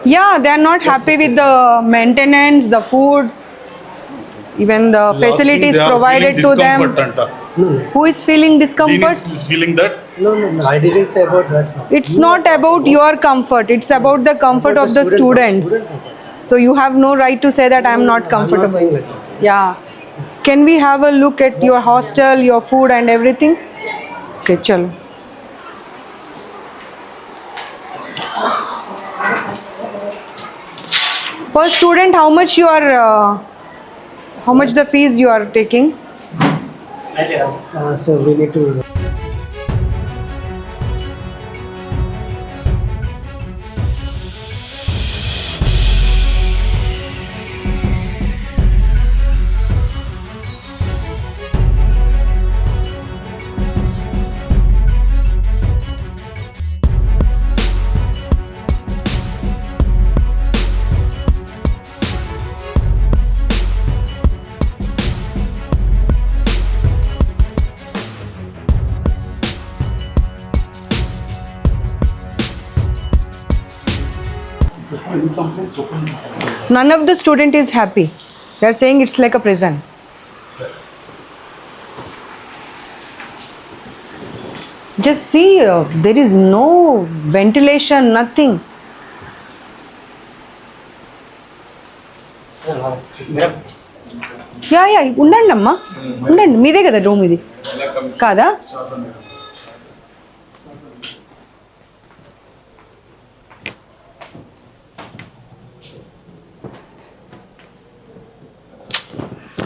Yeah, they are not happy with the maintenance, the food, even the facilities provided to them. Who is feeling discomfort? Dean is feeling that. No, I didn't say about that. It's not about your comfort, it's about the comfort of the students. So you have no right to say that I am not I'm not comfortable. saying like that. Yeah. Can we have a look at your hostel, your food and everything? Okay, chalo. Per student, how much you are, how much the fees you are taking? So we need to. None of the student is happy. They are saying it's like a prison. Just see, there is no ventilation, nothing. Yeah ఉండండి అమ్మా, ఉండండి. మీదే కదా room ఇది కాదా?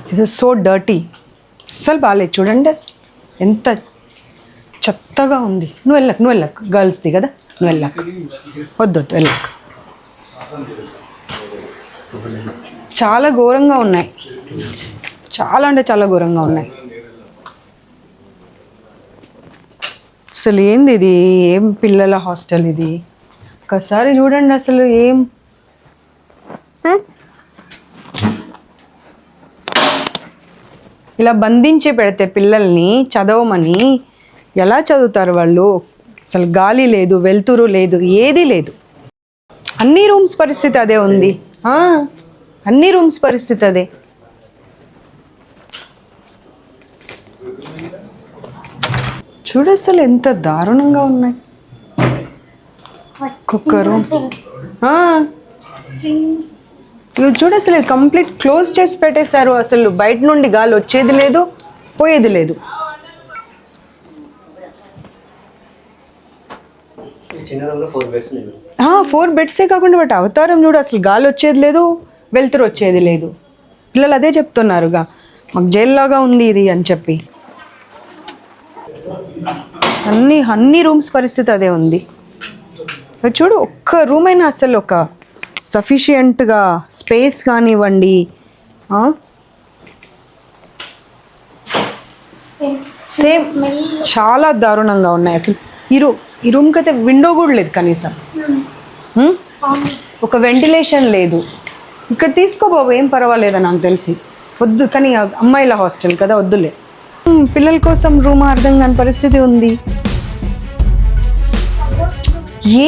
This is so dirty. అస్సలు బాగాలేదు చూడండి, ఎంత చెత్తగా ఉంది. నువ్వు వెళ్ళకు గర్ల్స్ది కదా, నువ్వు వెళ్ళకు, వద్దు వెళ్ళకు. చాలా ఘోరంగా ఉన్నాయి, చాలా అంటే చాలా ఘోరంగా ఉన్నాయి. అసలు ఏంది ఇది? ఏం పిల్లల హాస్టల్ ఇది? ఒకసారి చూడండి అసలు ఏం. ఇలా బంధించి పెడితే పిల్లల్ని చదవమని ఎలా చదువుతారు వాళ్ళు? అసలు గాలి లేదు, వెలుతురు లేదు, ఏదీ లేదు. అన్ని రూమ్స్ పరిస్థితి అదే ఉంది. అన్ని రూమ్స్ పరిస్థితి అదే. చూడు అసలు ఎంత దారుణంగా ఉన్నాయి. ఒక్కొక్క రూమ్ ఇవి చూడు అసలు కంప్లీట్ క్లోజ్ చేసి పెట్టేశారు. అసలు బయట నుండి గాలి వచ్చేది లేదు, పోయేది లేదు. 4 బెడ్సే కాకుండా బట్ అవతారం చూడు, అసలు గాలి వచ్చేది లేదు, వెలుతురు వచ్చేది లేదు. పిల్లలు అదే చెప్తున్నారుగా, మాకు జైల్లాగా ఉంది ఇది అని చెప్పి. అన్ని రూమ్స్ పరిస్థితి అదే ఉంది. చూడు, ఒక్క రూమ్ అయినా అసలు ఒక సఫిషియంట్గా స్పేస్ కానివ్వండి. సేమ్ చాలా దారుణంగా ఉన్నాయి అసలు. ఈ రూమ్కి అయితే విండో కూడా లేదు కనీసం, ఒక వెంటిలేషన్ లేదు. ఇక్కడ తీసుకో బాబు, ఏం పర్వాలేదా నాకు తెలిసి. వద్దు, కానీ అమ్మాయిల హాస్టల్ కదా, వద్దులే. పిల్లల కోసం రూమ్ అర్థం కాని పరిస్థితి ఉంది.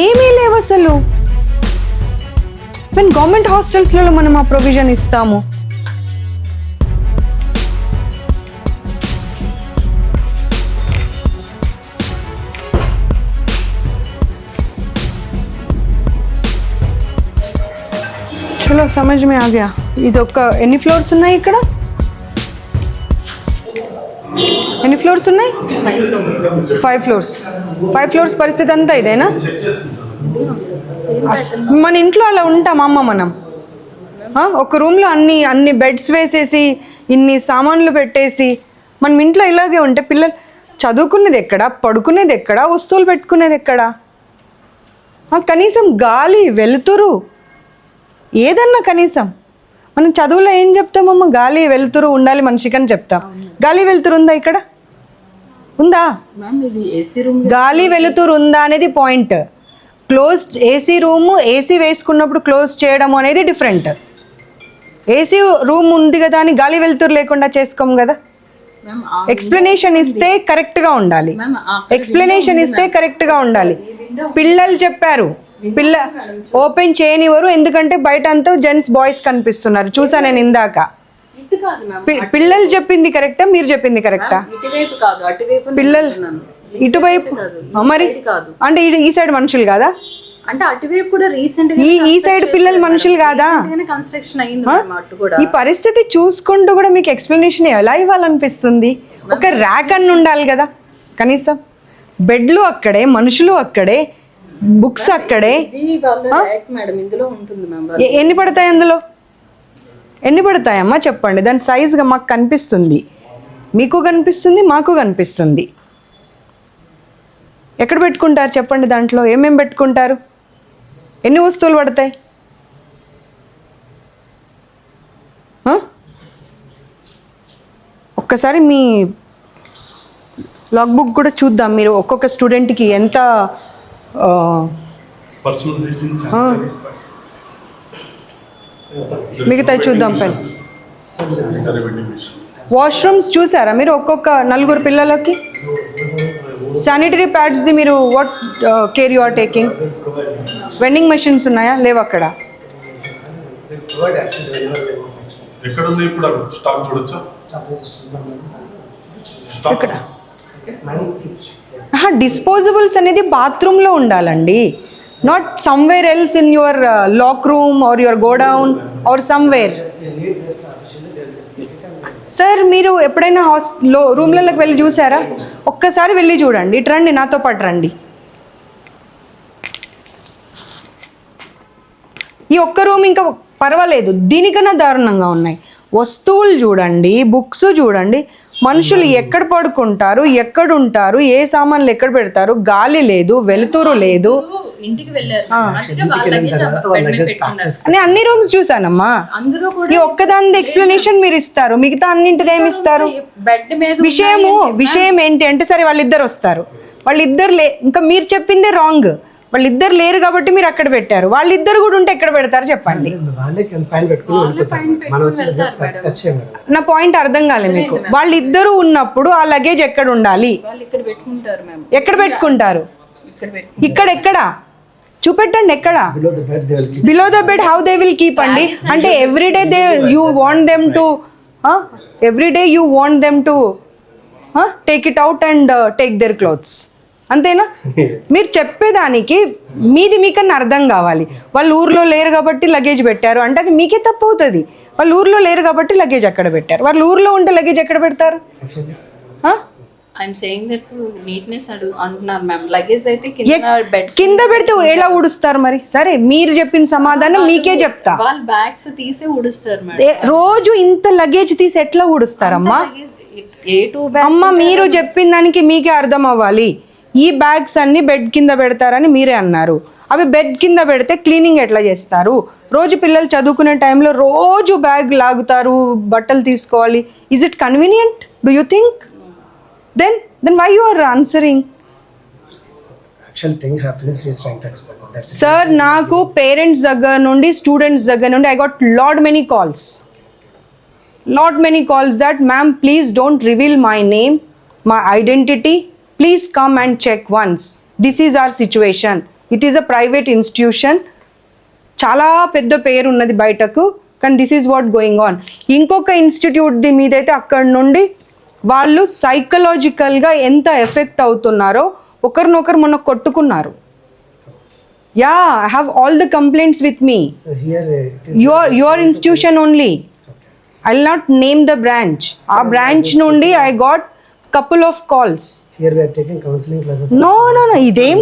ఏమీ లేవు అసలు. ఈవెన్ గవర్నమెంట్ హాస్టల్స్లలో మనం ఆ ప్రొవిజన్ ఇస్తాము. చలో సమజ్ మే ఆ గయా. ఇది ఎన్ని ఫ్లోర్స్ ఉన్నాయి ఇక్కడ? ఎన్ని ఫ్లోర్స్ ఉన్నాయి? 5 ఫ్లోర్స్. 5 ఫ్లోర్స్ పరిస్థితి అంతా ఇదేనా? మన ఇంట్లో అలా ఉంటాం అమ్మ మనం. ఒక రూమ్లో అన్ని బెడ్స్ వేసేసి ఇన్ని సామాన్లు పెట్టేసి మనం ఇంట్లో ఇలాగే ఉంటే పిల్లలు చదువుకునేది ఎక్కడ, పడుకునేది ఎక్కడ, వస్తువులు పెట్టుకునేది ఎక్కడ? కనీసం గాలి, వెలుతురు ఏదన్నా కనీసం. మనం చదువులో ఏం చెప్తామమ్మ? గాలి వెలుతురు ఉండాలి మనిషికి అని చెప్తాం. గాలి వెలుతురు ఉందా ఇక్కడ? ఉందా? గాలి వెలుతురు ఉందా అనేది point. Closed AC room, AC వేసుకున్నప్పుడు క్లోజ్ చేయడం అనేది డిఫరెంట్. ఏసీ రూమ్ ఉంది కదా అని గాలి వెలుతురు లేకుండా చేసుకోము కదా. ఎక్స్ప్లెనేషన్ ఇస్తే కరెక్ట్గా ఉండాలి. ఎక్స్ప్లెనేషన్ ఇస్తే కరెక్ట్గా ఉండాలి. పిల్లలు చెప్పారు, పిల్ల ఓపెన్ చేయనివ్వరు, ఎందుకంటే బయట అంతా జెంట్స్ బాయ్స్ కనిపిస్తున్నారు. చూసా నేను ఇందాక. ఇది కాదు మ్యామ్, పిల్లలు చెప్పింది కరెక్టా, మీరు చెప్పింది కరెక్టా? ఇటువైపు కాదు అటువైపు పిల్లలు ఇటువైపు మరి కాదు అంటే ఈ సైడ్ మనుషులు కాదా? అంటే అటువైపు కూడా రీసెంట్ ఈ సైడ్ పిల్లలు మనుషులు కాదా? కన్స్ట్రక్షన్ అయింది మ్యామ్ అటు కూడా. ఈ పరిస్థితి చూసుకుంటూ కూడా మీకు ఎక్స్ప్లెనేషన్ ఎలా ఇవ్వాలనిపిస్తుంది? ఒక ర్యాక్ అన్ని ఉండాలి కదా కనీసం. బెడ్లు అక్కడే, మనుషులు అక్కడే, బుక్స్ అక్కడే. ఇది వాళ్ళ ర్యాక్ మేడం, ఇందులో ఉంటుంది మ్యామ్. ఎన్ని పడతాయి అందులో? ఎన్ని పడతాయమ్మా చెప్పండి. దాని సైజుగా మాకు కనిపిస్తుంది, మీకు కనిపిస్తుంది, మాకు కనిపిస్తుంది. ఎక్కడ పెట్టుకుంటారు చెప్పండి? దాంట్లో ఏమేమి పెట్టుకుంటారు? ఎన్ని వస్తువులు పడతాయి? ఒక్కసారి మీ లాగ్ బుక్ కూడా చూద్దాం. మీరు ఒక్కొక్క స్టూడెంట్కి ఎంత మిగతా చూద్దాం. పెన్ వాష్రూమ్స్ చూసారా మీరు? ఒక్కొక్క 4 పిల్లలకి శానిటరీ ప్యాడ్స్ మీరు what care you are taking? Vending machines ఉన్నాయా? లేవు అక్కడ. ఎక్కడ ఉంది ఇప్పుడు స్టాక్ చూడొచ్చా? ఇక్కడ డిస్పోజబుల్స్ అనేది బాత్రూంలో ఉండాలండి, not somewhere else in your lock room or your godown or somewhere. Sir మీరు ఎప్పుడైనా రూమ్లలోకి వెళ్ళి చూసారా? ఒక్కసారి వెళ్ళి చూడండి. ఇటు రండి, నాతో పాటు రండి. ఈ ఒక్క రూమ్ ఇంకా పర్వాలేదు, దీనికన్నా దారుణంగా ఉన్నాయి. వస్తువులు చూడండి, బుక్స్ చూడండి, మనుషులు ఎక్కడ పడుకుంటారు, ఎక్కడ ఉంటారు, ఏ సామాన్లు ఎక్కడ పెడతారు, గాలి లేదు, వెలుతురు లేదు. ఇంటికి వెళ్ళారు, అందుకే వాళ్ళ లగేజ్ బెడ్ మీద పెట్టుకున్నారు. నేను అన్ని రూమ్స్ చూసానమ్మా. అందులో కూడా ఈ ఒక్కదాని ఎక్స్ప్లెనేషన్ మీరు ఇస్తారు, మిగతా అన్నింటికి ఏమి ఇస్తారు? బెడ్ మీద విషయం ఏంటి అంటే, సరే వాళ్ళిద్దరు వస్తారు, వాళ్ళిద్దరు ఇంకా మీరు చెప్పిందే రాంగ్. వాళ్ళిద్దరు లేరు కాబట్టి మీరు అక్కడ పెట్టారు. వాళ్ళిద్దరు కూడా ఉంటే ఎక్కడ పెడతారు చెప్పండి? నా పాయింట్ అర్థం కాలేదు మీకు. వాళ్ళిద్దరు ఉన్నప్పుడు ఆ లగేజ్ ఎక్కడ ఉండాలి? ఇక్కడ పెట్టుకుంటారు మ్యామ్. ఎక్కడ పెట్టుకుంటారు? ఇక్కడ ఎక్కడ చూపెట్టండి. ఎక్కడ? Below the bed. How they will keep అండి? అంటే everyday you want them to take it out and take their clothes, అంతేనా? మీరు చెప్పేదానికి మీది మీకన్నా అర్థం కావాలి. వాళ్ళు ఊర్లో లేరు కాబట్టి లగేజ్ పెట్టారు అంటే అది మీకే తప్పు అవుతుంది. వాళ్ళు ఊర్లో లేరు కాబట్టి లగేజ్ అక్కడ పెట్టారు. వాళ్ళు ఊర్లో ఉంటే లగేజ్ ఎక్కడ పెడతారు? ఐఎమ్ సేయింగ్ దట్ నీట్నెస్ అంటున్నారు మ్యామ్. లగేజ్ అయితే కింద పెడితే ఎలా ఊడుస్తారు మరి? సరే మీరు చెప్పిన సమాధానం మీకే చెప్తా. వాళ్ళు బ్యాగ్స్ తీసే ఊడుస్తారు మేడం. రోజు ఇంత లగేజ్ తీసి ఎట్లా ఊడుస్తారమ్మా? అమ్మ మీరు చెప్పిన దానికి మీకే అర్థం అవ్వాలి. ఈ బ్యాగ్స్ అన్ని బెడ్ కింద పెడతారని మీరే అన్నారు. అవి బెడ్ కింద పెడితే క్లీనింగ్ ఎట్లా చేస్తారు? రోజు పిల్లలు చదువుకునే టైంలో రోజు బ్యాగ్ లాగుతారు, బట్టలు తీసుకోవాలి. Is it convenient? Do you think? Then why you are answering? Actual thing happening, he is trying to explain. That's it. Sir, నాకు పేరెంట్స్ దగ్గర నుండి, స్టూడెంట్స్ దగ్గర నుండి I got lot many calls that ma'am please don't reveal my name, my identity, please come and check once. This is our situation. It is a private institution. చాలా పెద్ద పేరు ఉన్నది బయటకు, కానీ this is what going on. ఇంకొక institute the మీదైతే అక్కడ నుండి వాళ్ళు సైకలాజికల్గా ఎంత ఎఫెక్ట్ అవుతున్నారో ఒకరినొకరు మొన్న కొట్టుకున్నారు. Yeah, I have all the complaints with me. So here it is your institution only. I will not name the branch. ఆ బ్రాంచ్ నుండి I got couple of calls. here we are taking counseling classes. No, ఇదేం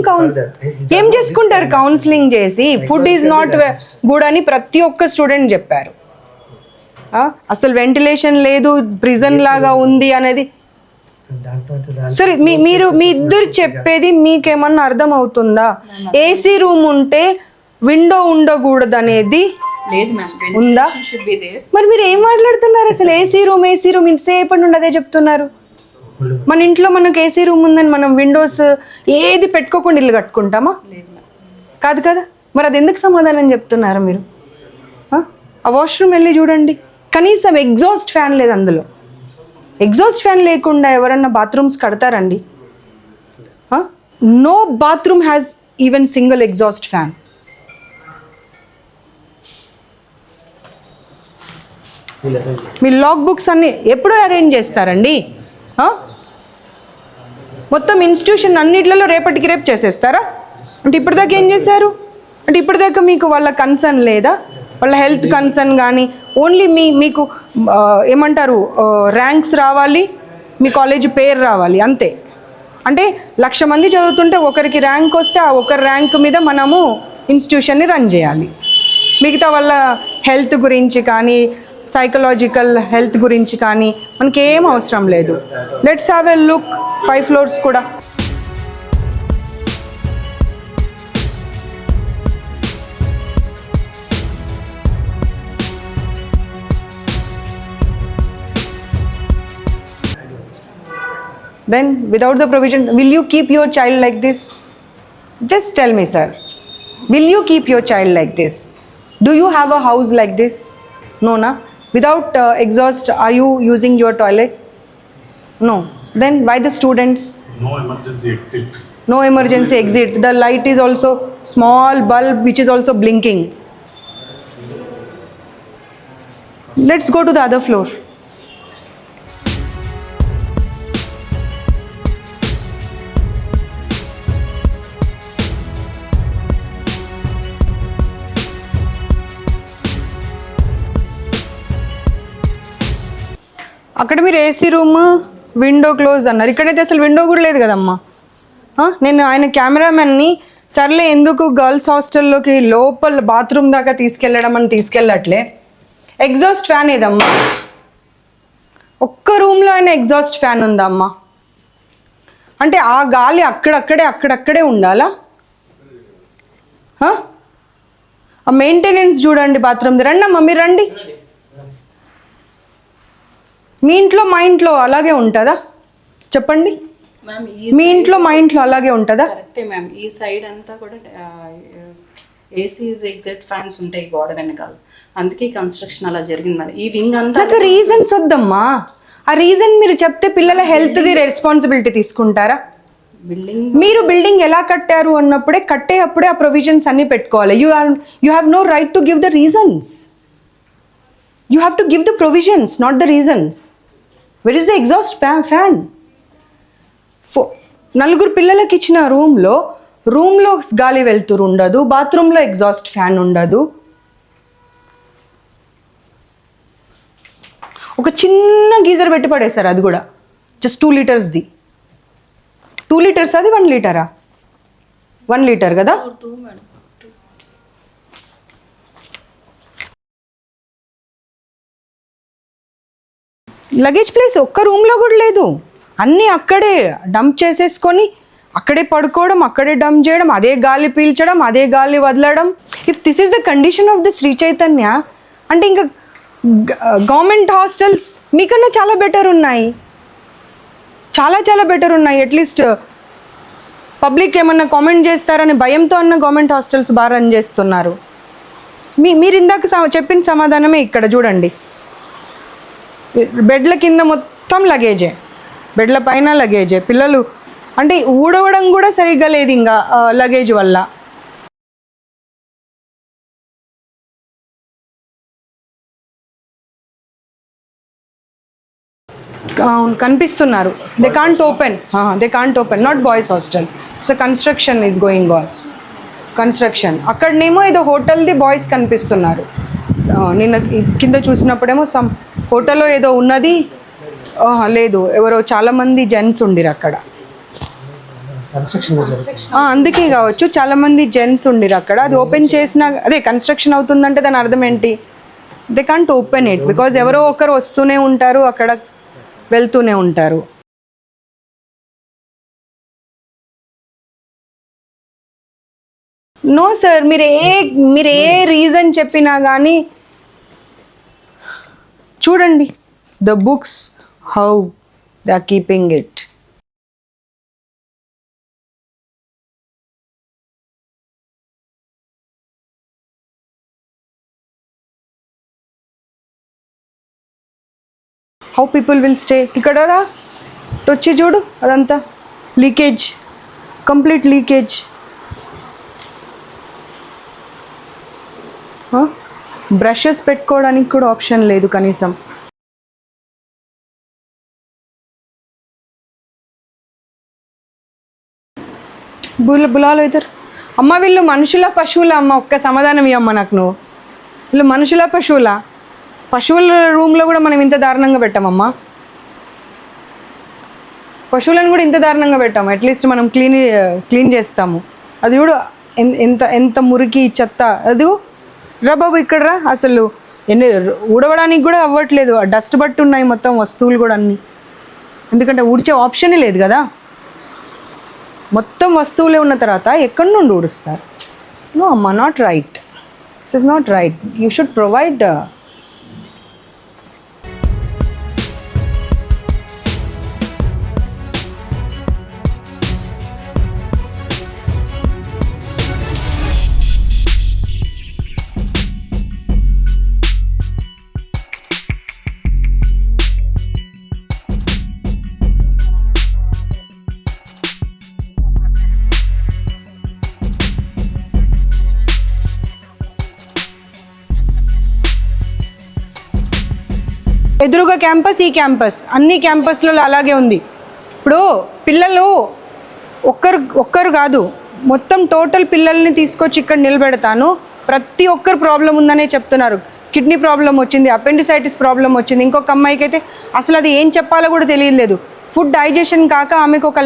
ఏం చేసుకుంటారు counselling చేసి? Food is not good అని ప్రతి ఒక్క student చెప్పారు. అసలు వెంటిలేషన్ లేదు, ప్రిజన్ లాగా ఉంది అనేది. సరే మీరు మీ ఇద్దరు చెప్పేది మీకేమన్నా అర్థం అవుతుందా? ఏసీ రూమ్ ఉంటే విండో ఉండకూడదు అనేది ఉందా? మరి మీరు ఏం మాట్లాడుతున్నారు అసలు? ఏసీ రూమ్ ఇంతసేపటి నుండి అదే చెప్తున్నారు. మన ఇంట్లో మనకు ఏసీ రూమ్ ఉందని మనం విండోస్ ఏది పెట్టుకోకుండా ఇల్లు కట్టుకుంటామా? కాదు కదా. మరి అది ఎందుకు సమాధానం చెప్తున్నారు మీరు? ఆ వాష్రూమ్ వెళ్ళి చూడండి, కనీసం ఎగ్జాస్ట్ ఫ్యాన్ లేదు అందులో. ఎగ్జాస్ట్ ఫ్యాన్ లేకుండా ఎవరన్నా బాత్రూమ్స్ కడతారండి? No bathroom has even single exhaust fan. వీళ్ళు arrange చేస్తారు. మీ లాగ్ బుక్స్ అన్ని ఎప్పుడు అరేంజ్ చేస్తారండి? మొత్తం ఇన్స్టిట్యూషన్ అన్నిట్లలో రేపటికి రేపు చేసేస్తారా? అంటే ఇప్పటిదాకా ఏం చేశారు? అంటే ఇప్పటిదాకా మీకు వాళ్ళ కన్సర్న్ లేదా? వాళ్ళ హెల్త్ కన్సర్న్ కానీ ఓన్లీ మీకు ఏమంటారు ర్యాంక్స్ రావాలి, మీ కాలేజ్ పేరు రావాలి అంతే. అంటే 1,00,000 మంది చదువుతుంటే ఒకరికి ర్యాంక్ వస్తే ఆ ఒకరి ర్యాంక్ మీద మనము ఇన్స్టిట్యూషన్ని రన్ చేయాలి. మిగతా వాళ్ళ హెల్త్ గురించి కానీ సైకలాజికల్ హెల్త్ గురించి కానీ మనకి ఏం అవసరం లేదు. Let's have a look 5 floors కూడా. Then without the provision, will you keep your child like this? Just tell me, sir. Will you keep your child like this? Do you have a house like this? No, na? Without exhaust, are you using your toilet? No. Then why the students? No emergency exit. No emergency exit. The light is also small bulb which is also blinking. Let's go to the other floor. అక్కడ మీరు AC room window close అన్నారు, ఇక్కడైతే అసలు window కూడా లేదు కదమ్మా. నేను ఆయన కెమెరామెన్ని సర్లే ఎందుకు గర్ల్స్ హాస్టల్లోకి లోపల బాత్రూమ్ దాకా తీసుకెళ్ళడం అని తీసుకెళ్ళట్లే. ఎగ్జాస్ట్ ఫ్యాన్ ఏదమ్మా? ఒక్క రూమ్లో అయినా ఎగ్జాస్ట్ ఫ్యాన్ ఉందా అమ్మా? అంటే ఆ గాలి అక్కడక్కడే ఉండాలా? ఆ మెయింటెనెన్స్ చూడండి బాత్రూమ్ది. రండి అమ్మా, మీరు రండి. మీ ఇంట్లో మా ఇంట్లో అలాగే ఉంటుందా చెప్పండి? మ్యామ్ మీ ఇంట్లో మా ఇంట్లో అలాగే ఉంటుందా? కరెక్టే మ్యామ్. ఈ సైడ్ అంతా కూడా ఏసీస్ ఎగ్జిట్ ఫ్యాన్స్ ఉంటాయి గోడ వెనకాల, అందుకే కన్స్ట్రక్షన్ అలా జరిగింది. మరి ఈ వింగ్ అంతా నాకు రీజన్స్ వద్దమ్మా. ఆ రీజన్ మీరు చెప్తే పిల్లల హెల్త్ది రెస్పాన్సిబిలిటీ తీసుకుంటారా? మీరు బిల్డింగ్ ఎలా కట్టారు అన్నప్పుడే కట్టేటప్పుడే ఆ ప్రొవిజన్స్ అన్ని పెట్టుకోవాలి. You have no right to give the reasons. You have to give the provisions, not the reasons. Where is the exhaust fan? నలుగురు పిల్లలకి ఇచ్చిన రూమ్లో గాలి వెళ్తురు ఉండదు, బాత్రూంలో ఎగ్జాస్ట్ ఫ్యాన్ ఉండదు. ఒక చిన్న గీజర్ పెట్టి పడేశారు, అది కూడా జస్ట్ 2 లీటర్స్ది. 2 లీటర్స్ అది 1 లీటరా? 1 లీటర్ కదా. లగేజ్ ప్లేస్ ఒక్క రూమ్లో కూడా లేదు. అన్నీ అక్కడే డంప్ చేసేసుకొని అక్కడే పడుకోవడం, అక్కడే డంప్ చేయడం, అదే గాలి పీల్చడం, అదే గాలి వదలడం. If this is the condition of the Shri Chaitanya అంటే ఇంకా గవర్నమెంట్ హాస్టల్స్ మీకన్నా చాలా బెటర్ ఉన్నాయి, చాలా బెటర్ ఉన్నాయి. అట్లీస్ట్ పబ్లిక్ ఏమన్నా కామెంట్ చేస్తారని భయంతో అన్న గవర్నమెంట్ హాస్టల్స్ బాగా రన్ చేస్తున్నారు. మీరు ఇందాక చెప్పిన సమాధానమే ఇక్కడ చూడండి. బెడ్ల కింద మొత్తం లగేజే, బెడ్ల పైన లగేజే. పిల్లలు అంటే ఊడవడం కూడా సరిగ్గా లేదు ఇంకా లగేజ్ వల్ల. కనిపిస్తున్నారు. They can't open not boys hostel. So construction is going on. అక్కడనేమో ఏదో హోటల్ది బాయ్స్ కనిపిస్తున్నారు. నిన్న కింద చూసినప్పుడేమో సమ్ హోటల్లో ఏదో ఉన్నది, లేదు ఎవరో చాలామంది జెంట్స్ ఉండిరు అక్కడ. అందుకే కావచ్చు చాలామంది జెంట్స్ ఉండిరు అక్కడ. అది ఓపెన్ చేసిన అదే కన్స్ట్రక్షన్ అవుతుందంటే దాని అర్థం ఏంటి? They can't open it because ఎవరో ఒకరు వస్తూనే ఉంటారు, అక్కడ వెళ్తూనే ఉంటారు. నో సార్, మీరు ఏ రీజన్ చెప్పినా కానీ చూడండి the books how they are keeping it. How people will stay. ఇక్కడ రా వచ్చి చూడు, అదంతా లీకేజ్, కంప్లీట్ లీకేజ్. బ్రషెస్ పెట్టుకోవడానికి కూడా ఆప్షన్ లేదు కనీసం. బులాలు అవుతారు అమ్మ. వీళ్ళు మనుషుల పశువుల అమ్మ? ఒక్క సమాధానం ఇవ్వమ్మ నాకు నువ్వు. వీళ్ళు మనుషుల పశువుల? పశువుల రూమ్లో కూడా మనం ఇంత దారుణంగా పెట్టామమ్మా. పశువులను కూడా ఇంత దారుణంగా పెట్టాము. అట్లీస్ట్ మనం క్లీన్ చేస్తాము. అది కూడా ఎంత ఎంత మురికి చెత్త. అది రా బాబు ఇక్కడ రా. అసలు ఊడవడానికి కూడా అవ్వట్లేదు. డస్ట్ బట్టి ఉన్నాయి మొత్తం వస్తువులు కూడా అన్నీ. ఎందుకంటే ఊడ్చే ఆప్షనే లేదు కదా. మొత్తం వస్తువులే ఉన్న తర్వాత ఎక్కడి నుండి ఊడుస్తారు? నో అమ్మా, not right. This is not right. You should provide. ఎదురుగా క్యాంపస్, ఈ క్యాంపస్, అన్ని క్యాంపస్లలో అలాగే ఉంది. ఇప్పుడు పిల్లలు ఒక్కరు కాదు, మొత్తం టోటల్ పిల్లల్ని తీసుకొచ్చి ఇక్కడ నిలబెడతాను. ప్రతి ఒక్కరు ప్రాబ్లం ఉందనే చెప్తున్నారు. కిడ్నీ ప్రాబ్లం వచ్చింది, అపెండిసైటిస్ ప్రాబ్లం వచ్చింది. ఇంకొక అమ్మాయికి అయితే అసలు అది ఏం చెప్పాలో కూడా తెలియలేదు. ఫుడ్ డైజెషన్ కాక ఆమెకు ఒక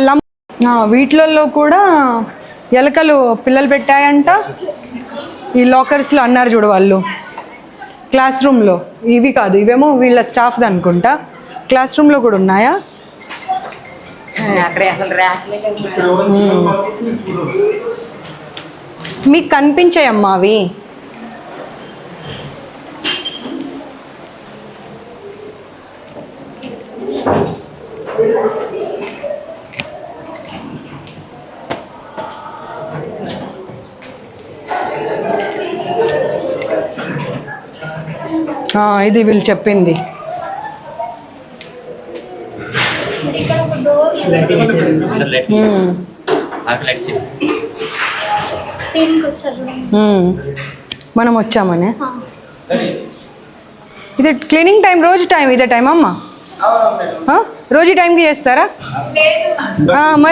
వీటిలలో కూడా ఎలకలు పిల్లలు పెట్టాయంట. ఈ లాకర్స్లో అన్నారు చూడు వాళ్ళు, క్లాస్ రూమ్లో. ఇవి కాదు, ఇవేమో వీళ్ళ స్టాఫ్ది అనుకుంటా. క్లాస్ రూమ్లో కూడా ఉన్నాయా? అక్కడే అసలు మీకు కనిపించాయమ్మా అవి? ఇది వీళ్ళు చెప్పింది. మనం వచ్చామనే. ఇది క్లీనింగ్ టైం, రోజు టైం ఇదే టైం అమ్మా? రోజు టైంకి చేస్తారా? మరి